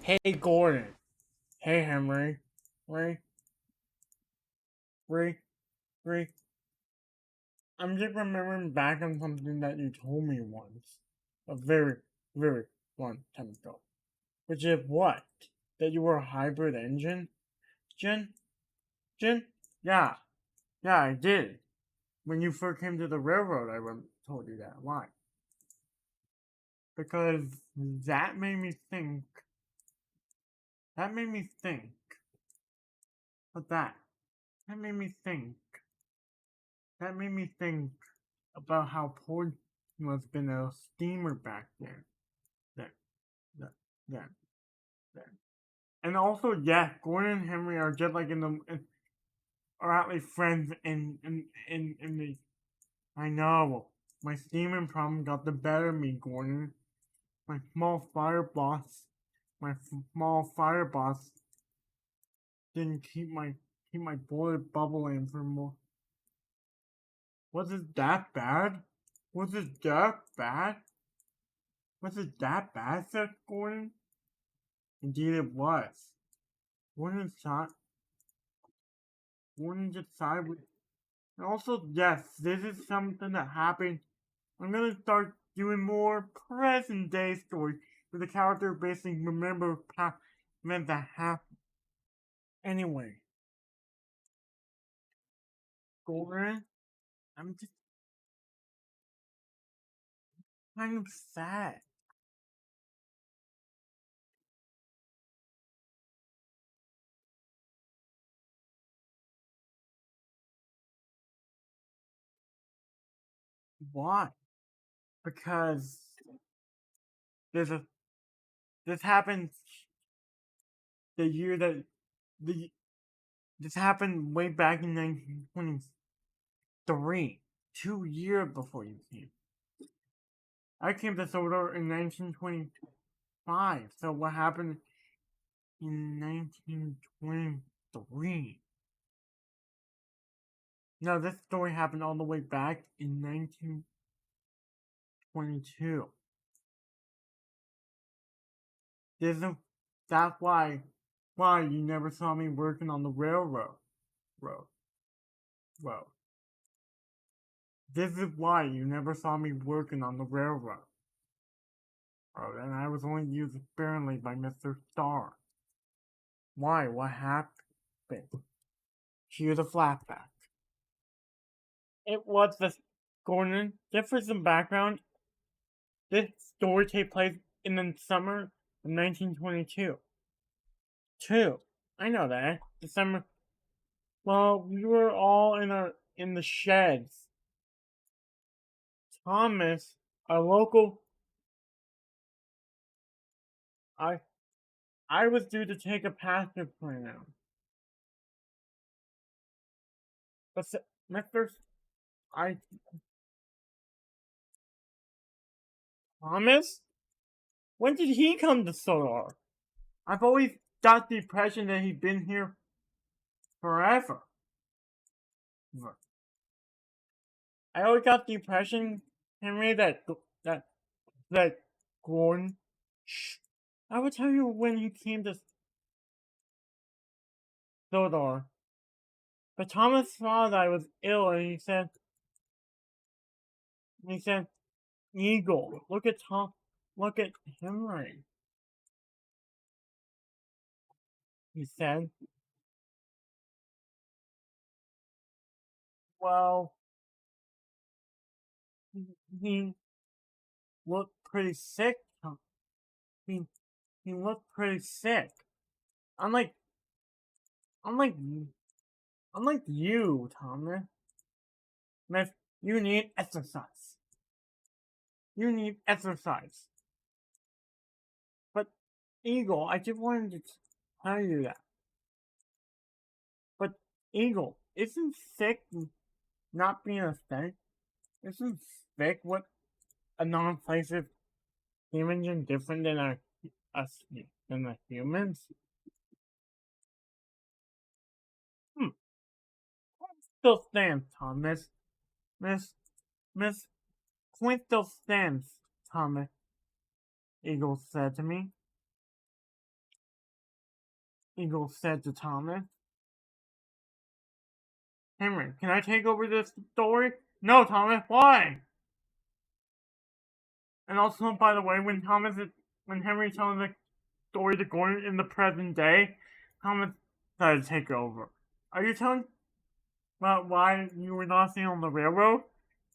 Hey Gordon. Hey Henry. Ray. Ray. Ray. I'm just remembering back on something that you told me once. A very, very long time ago. Which is what? That you were a hybrid engine? Jen? Jen? Yeah. Yeah, I did. When you first came to the railroad, told you that. Why? Because that made me think. That made me think. But that made me think. That made me think about how Port must have been a steamer back there. Then, then, then, then. And also, yeah, Gordon and Henry are just like are at least friends in the. I know. My steaming problem got the better of me, Gordon. My small fire boss, my small fire boss didn't keep my boiler bubbling for more. Was it that bad? Was it that bad? Was it that bad, said Gordon? Indeed it was. Gordon shot Gordon just sighed with and also yes, this is something that happened. I'm gonna start doing more present day stories where the character basically remember past events that happened. Anyway, Gordon, I'm just kind of sad. Why? Because there's a this happened the year that the this happened way back in 1923, 2 years before you came. I came to Sodor in 1925. So what happened in 1923? No, this story happened all the way back in 1922. This is, that's why you never saw me working on the railroad. Road. Road. This is why you never saw me working on the railroad. Road, and I was only used sparingly by Mr. Starr. Why? What happened? Here's a flashback. It was the Gordon. Just for some background, this story takes place in the summer of 1922. Two. I know that. The summer. Well, we were all in the sheds. Thomas, a local. I I was due to take a pasture plan, but Mister I Thomas. When did he come to Solar? I've always got the impression that he'd been here forever. I always got the impression, Henry, that that Gordon. Shh. I will tell you when he came to Sodor. But Thomas saw that I was ill, and he said, Eagle, look at look at Henry. He said, well, he looked pretty sick. He he looked pretty sick. Unlike unlike unlike you, Thomas. Miss, you need exercise. You need exercise. But Eagle, I just wanted to tell you that. But Eagle, isn't sick not being a thing? Isn't sick what a non-invasive human different than us than the humans? Hmm. Still stands, Thomas. Miss Miss Point still stands, Thomas. Eagle said to me. Eagle said to Thomas. Henry, can I take over this story? No, Thomas, why? And also, by the way, when Henry tells the story to Gordon in the present day, Thomas decided to take over. Are you telling about why you were not seen on the railroad?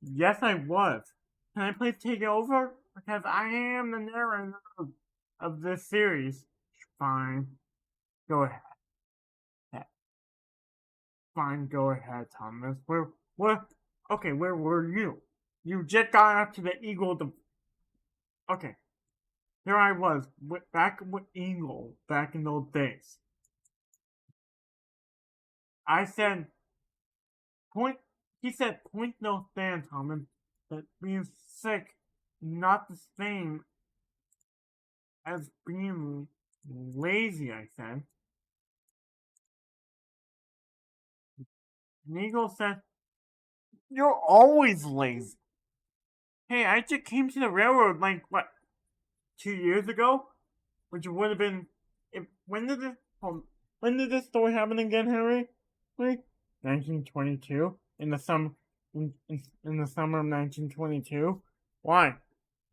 Yes, I was. Can I please take over? Because I am the narrator of this series. Fine. Go ahead. Fine, go ahead, Thomas. Okay, where were you? You just got up to the Eagle. Okay, here I was, back with Eagle, back in those days. I said, he said, point no stand, Thomas, that being sick not the same as being lazy, I said. And Eagle said, you're always lazy. Hey, I just came to the railroad, 2 years ago? Which would have been, when did this story happen again, Henry? 1922? In the summer of 1922? Why?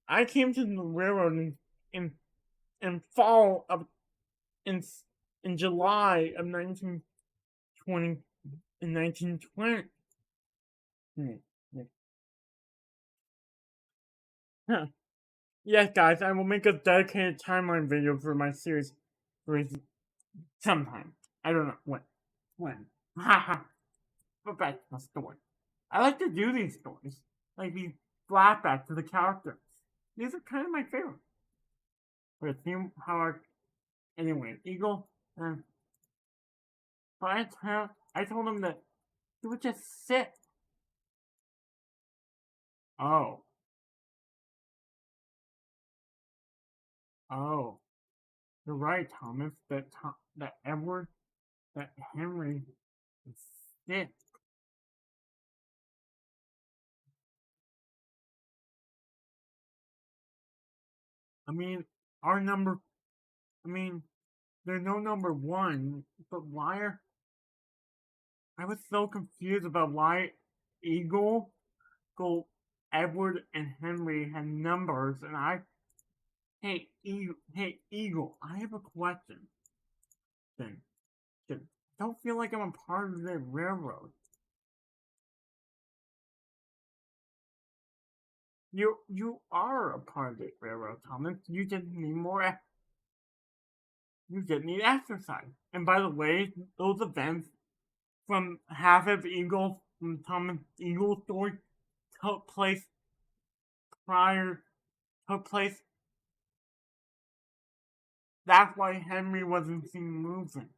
I came to the railroad in fall of, in July of 1920, in 1920. Huh. Yes, guys, I will make a dedicated timeline video for my series sometime. I don't know when. Haha. But back to the story. I like to do these stories, like these flashbacks to the characters. These are kind of my favorite. But it seemed anyway, Eagle, but I told him that he would just sit. Oh. Oh. You're right, Thomas, that Henry is sick. I mean, there's no number one, but I was so confused about why Eagle, Edward, and Henry had numbers, and hey, Eagle, I have a question. Then, don't feel like I'm a part of the railroad. You are a part of the railroad, Thomas. You just need exercise. And by the way, those events from half of from Thomas Eagle's story took place took place. That's why Henry wasn't seen moving.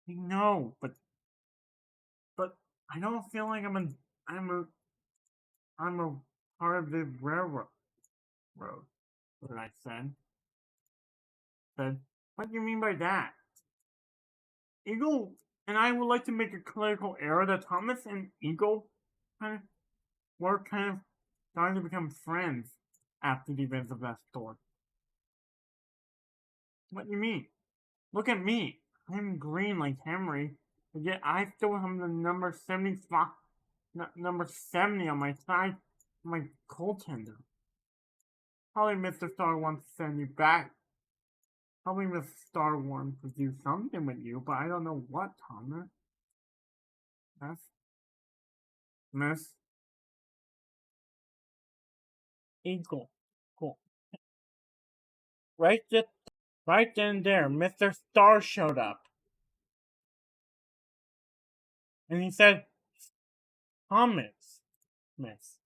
No, but I don't feel like I'm a part of the railroad. What did I say? What do you mean by that? Eagle and I would like to make a clerical error that Thomas and Eagle were starting to become friends after the events of that story. What do you mean? Look at me. I'm green like Henry, but yet I still have the number 75, number 70 on my side, my goaltender. Probably Mr. Star wants to send you back. Probably Mr. Star wants to do something with you, but I don't know what, Thomas. Miss Eagle. Cool. Right then there, Mr. Star showed up. And he said, Thomas. Miss.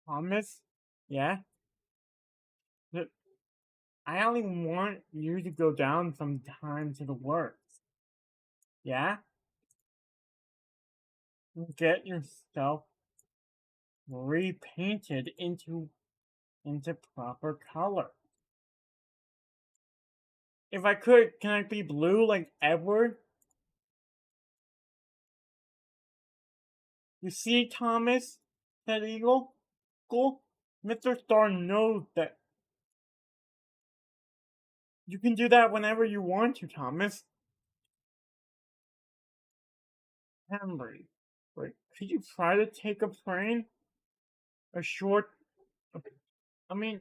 Thomas? Yeah? I only want you to go down some time to the works. Yeah? Get yourself repainted into proper color. If I could, can I be blue like Edward? You see, Thomas, said Eagle. Cool. Mr. Star knows that You can do that whenever you want to, Thomas. Henry, wait, could you try to take a train? A short. I mean,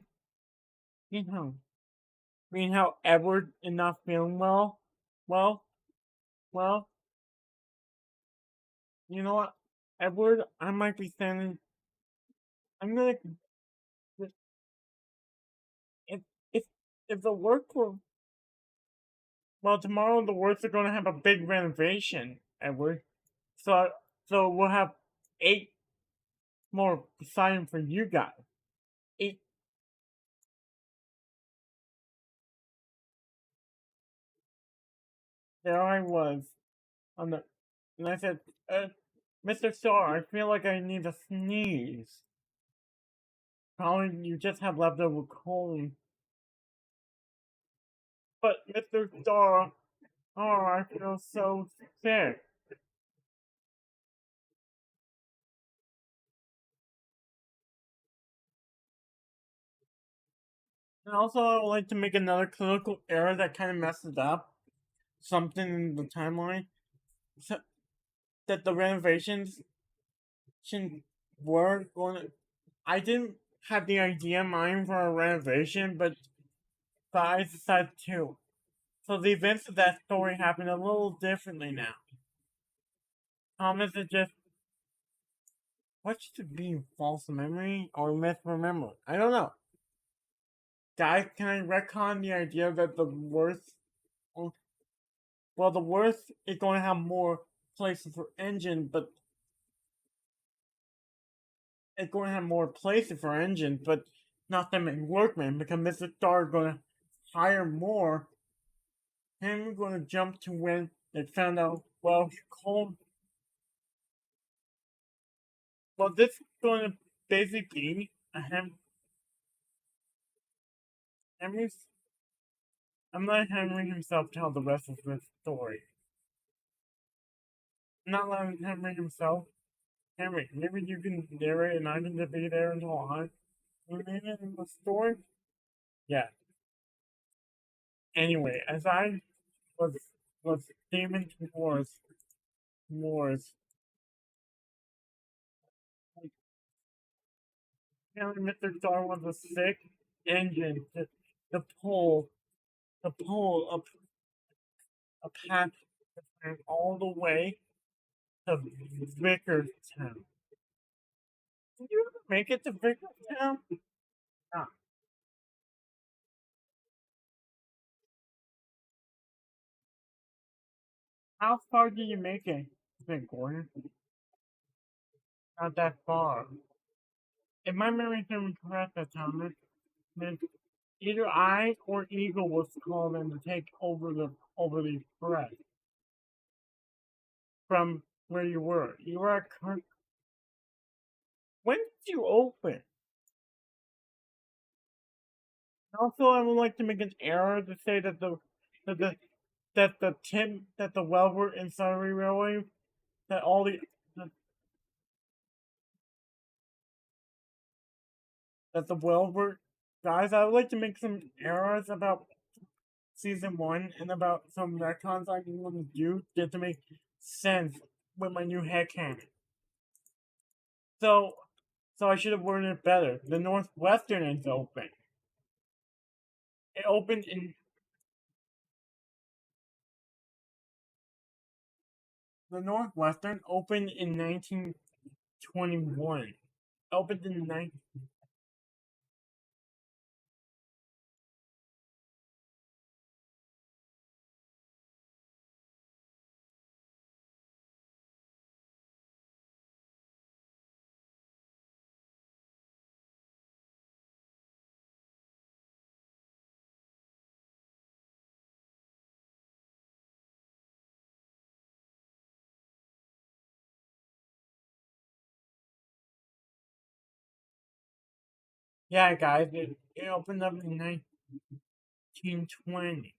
you know, how Edward is not feeling well. Well, well, you know what, Edward, I might be standing. I'm gonna if if if the work were well tomorrow, the works are gonna have a big renovation, Edward. So we'll have 8 more sign for you guys. 8. There I was on the, and I said, Mr. Starr, I feel like I need a sneeze. Probably you just have leftover cold. But Mr. Starr, oh, I feel so sick. And also, I would like to make another clinical error that kind of messes up something in the timeline. So, that the renovations were going to. I didn't have the idea in mind for a renovation, but I decided to. So the events of that story happen a little differently now. Thomas is just. What should be false memory or misremembered? I don't know. Guys, can I retcon the idea that the worst. Well, the worst is going to have more places for engine, but it's going to have more places for engine, but not that many workmen because Mr. Starr is going to hire more. And we're going to jump to when they found out. Well, cold. Well, this is going to basically be a Henry's. I'm letting Henry himself tell the rest of the story. I'm not letting Henry himself. Henry, maybe you can narrate and I can just be there until I remain in the story. Yeah. Anyway, as I was steaming towards apparently Mr. Starr was a sick engine to pull up a path all the way to Vickerstown. Did you ever make it to Vickerstown? Ah, how far did you make it? Think, Gordon? Not that far. If my memory serves me correct, that time, then either I or Eagle was called in to take over the press from where you were. You were at Kirk. When did you open? Also, I would like to make an error to say that that the that the Welver and Surrey Railway, that all the that the Welver guys, I would like to make some errors about season 1 and about some retcons I want to do just to make sense with my new headcanon. So I should have worded it better. The Northwestern is open. It opened in the Northwestern opened in 1921. Opened in 19. Yeah, guys, it opened up in 1920.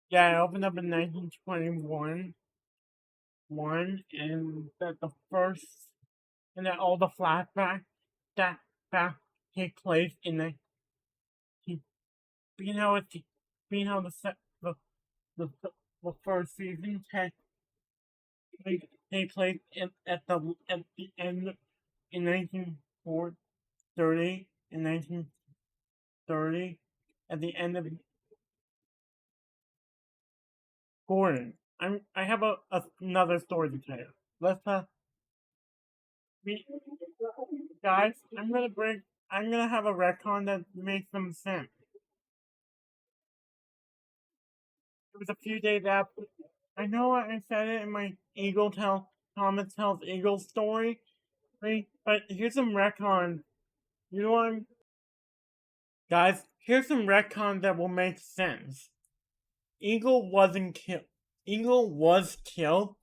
Yeah, it opened up in 1921. And that the first, and that all the flashbacks that take place in being how the, the first season had they played at the end in 1930 in 1930 at the end of Gordon. I have another story to tell you. Let's we, guys. I'm gonna have a retcon that makes some sense. It was a few days after. I know I said it in my Thomas Tells Eagle story, right? But here's some retcon. You know what guys, here's some retcon that will make sense. Eagle wasn't killed. Eagle was killed.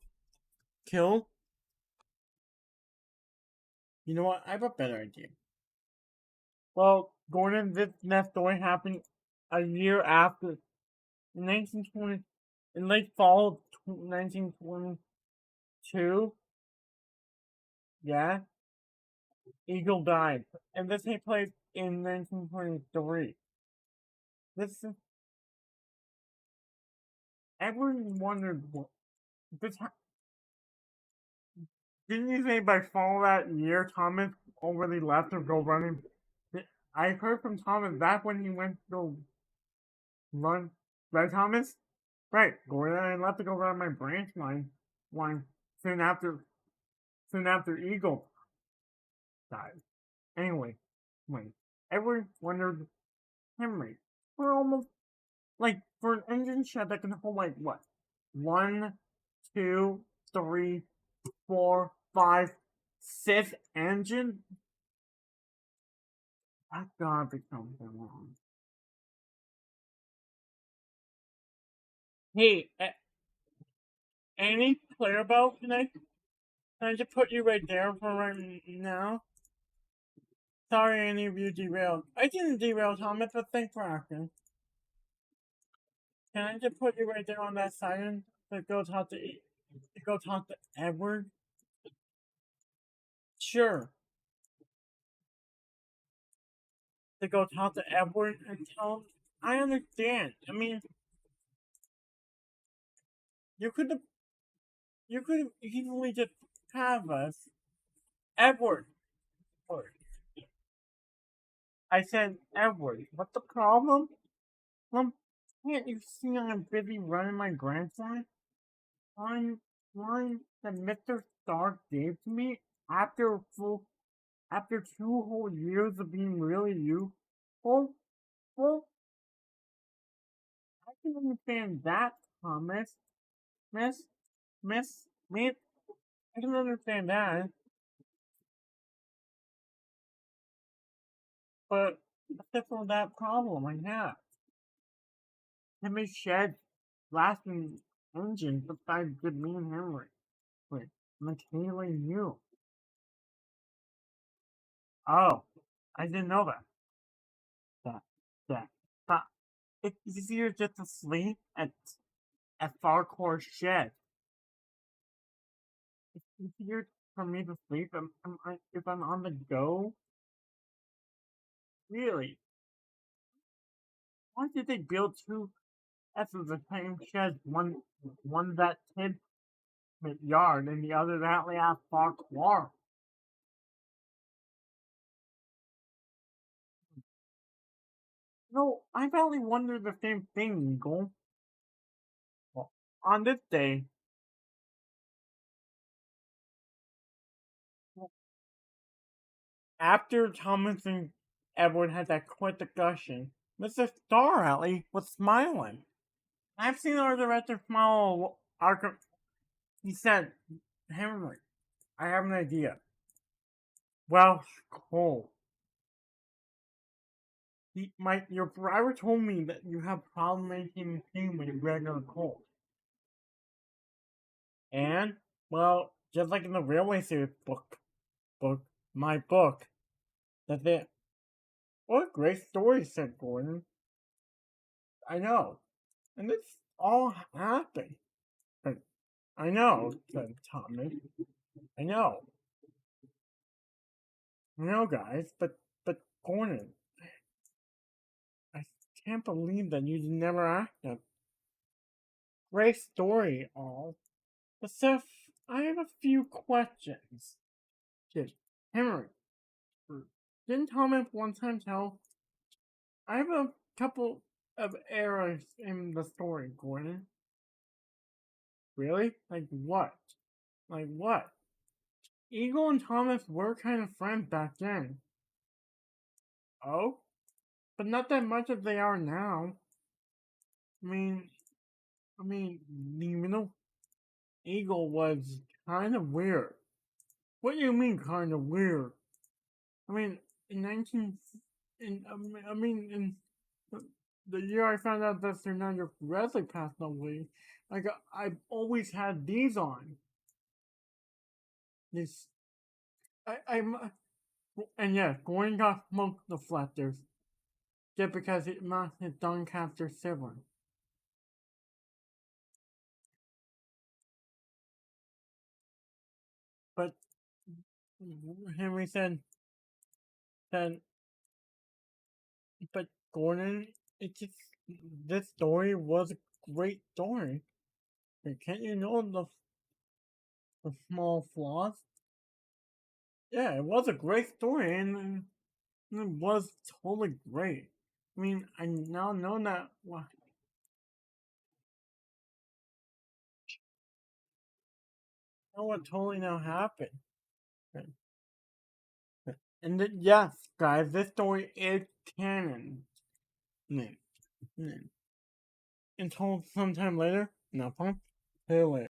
Killed. You know what? I have a better idea. Well, Gordon, this next story happened a year after, in 1920, in late fall of 1922. Yeah, Eagle died, and this takes place in 1923. This is everyone wondered what this. Didn't you say by fall that year Thomas already left to go running? I heard from Thomas back when he went to go run. Right, Thomas? Right. Gordon and I left to go run my branch line soon after Eagle died. Anyway, wait. Everyone wondered, Henry, we're almost like for an engine shed that can hold like what? 1, 2, 3, 4, 5, 6 engine? That's gotta be something wrong. Hey, Annie, Clarabelle, can I just put you right there for right now? Sorry any of you derailed. I didn't derail Thomas, but thanks for asking. Can I just put you right there on that side to go talk to Edward? Sure. To go talk to Edward and tell him I understand. I mean you could easily just have us. Edward. I said Edward. What's the problem? Can't you see I'm busy running my grandson? Line that Mr. Stark gave to me after after 2 whole years of being really useful. Well, I can understand that, Thomas. Miss, Miss, I can understand that. But except for that problem I have. Henry shed lasting engine besides good me and Henry. Wait, Michaela knew. Oh, I didn't know that. That. But it's easier just to sleep at Farquhar Shed. It's easier for me to sleep if I'm on the go. Really? Why did they build two S's of the same shed? One that Tid yard and the other that lay at Farquhar. No, I've only wondered the same thing, Eagle. Well, on this day, after Thomas and Edward had that quick discussion, Mr. Staralley was smiling. I've seen our director smile. He said, Henry, I have an idea. Well, Cole. Your driver told me that you have problem making steam with regular coal. And, well, just like in the Railway Series my book, that's it. What a great story, said Gordon. I know. And this all happened. But I know, said Thomas. I know. I know, guys, but Gordon, I can't believe that you never asked it. Great story, all. But Seth, I have a few questions. Did Henry, didn't Thomas one time tell? I have a couple of errors in the story, Gordon. Really? Like what? Like what? Eagle and Thomas were kind of friends back then. Oh? But not that much as they are now. I mean, you know, Eagle was kind of weird. What do you mean, kind of weird? I mean, in 19, in the year I found out that Sir Nigel Wesley passed away, like I've always had these on. This, and yeah, Gordon got smoked the flatters just because it matched his Doncaster sibling. But Henry said, but Gordon, it's just this story was a great story. And can't you know the small flaws? Yeah, it was a great story, and it was totally great. I mean, I now know that. Well, I know what totally now happened. And yes, guys, this story is canon. Until sometime later, no fun. See you later.